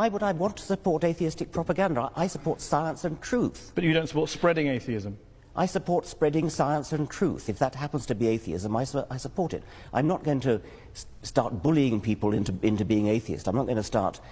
Why would I want to support atheistic propaganda? I support science and truth. But you don't support spreading atheism? I support spreading science and truth. If that happens to be atheism, I support it. I'm not going to start bullying people into being atheist. I'm not going to start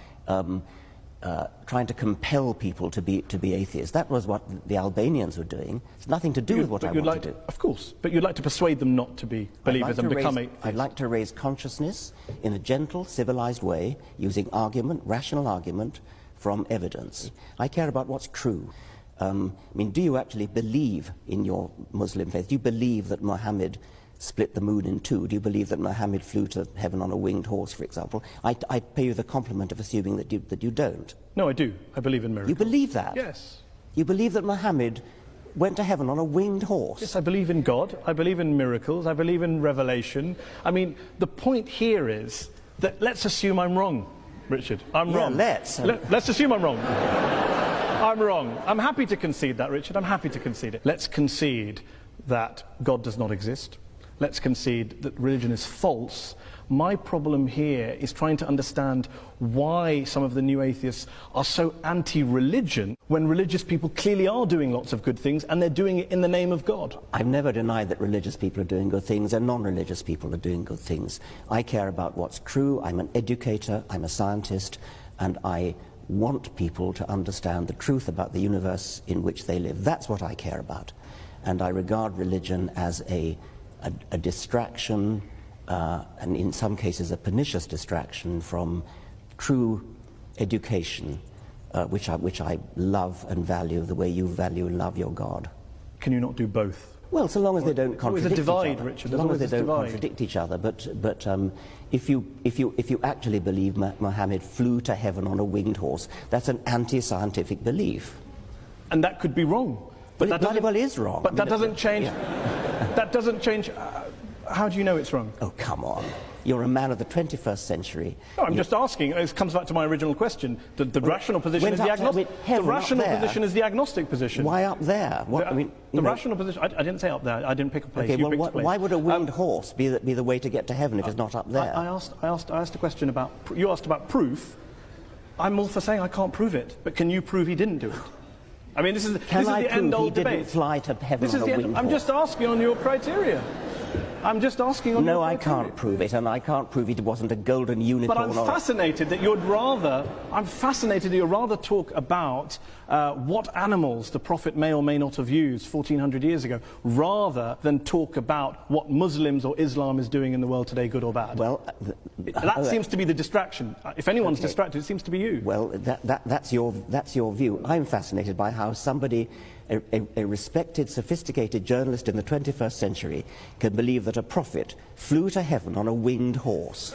trying to compel people to be atheists. That was what the Albanians were doing. It's nothing to do with what I want to do. Of course, but you'd like to persuade them not to be believers and become atheists. I'd like to raise consciousness in a gentle, civilized way, using argument, rational argument, from evidence. I care about what's true. I mean, do you actually believe in your Muslim faith? Do you believe that Muhammad split the moon in two? Do you believe that Muhammad flew to heaven on a winged horse, for example? I pay you the compliment of assuming that you don't. No, I do. I believe in miracles. You believe that? Yes. You believe that Muhammad went to heaven on a winged horse? Yes, I believe in God. I believe in miracles. I believe in revelation. I mean, the point here is that let's assume I'm wrong, Richard. I'm wrong. Let's assume I'm wrong. I'm wrong. I'm happy to concede that, Richard. I'm happy to concede it. Let's concede that God does not exist. Let's concede that religion is false. My problem here is trying to understand why some of the new atheists are so anti-religion when religious people clearly are doing lots of good things and they're doing it in the name of God. I've never denied that religious people are doing good things and non-religious people are doing good things. I care about what's true. I'm an educator, I'm a scientist, and I want people to understand the truth about the universe in which they live. That's what I care about. And I regard religion as a distraction, and in some cases a pernicious distraction from true education, which I love and value the way you value and love your God. Can you not do both? Well, so long as they don't contradict each other. Richard. So long as they don't contradict each other. But if you actually believe Muhammad flew to heaven on a winged horse, that's an anti-scientific belief. And that could be wrong. But that bloody well is wrong. But that doesn't change. That doesn't change. How do you know it's wrong? Oh, come on. You're a man of the 21st century. No, I'm just asking. It comes back to my original question. The rational position is the agnostic. The rational position is the agnostic position. Why up there? The rational position. I didn't say up there. I didn't pick a place. Okay, you picked a place. Why would a winged horse be the way to get to heaven if it's not up there? I asked a question about. You asked about proof. I'm all for saying I can't prove it, but can you prove he didn't do it? I mean, this is the end-all debate. Didn't fly to heaven on a winged horse? I'm just asking on your criteria. I'm just asking on No, your I criteria. can't prove it, and I can't prove it wasn't a golden unicorn. But I'm fascinated that you're rather talk about what animals the Prophet may or may not have used 1400 years ago, rather than talk about what Muslims or Islam is doing in the world today, good or bad. Well, that seems to be the distraction. If anyone's distracted, it seems to be you. Well, that's your view. I'm fascinated by how somebody, a respected, sophisticated journalist in the 21st century, can believe that a prophet flew to heaven on a winged horse.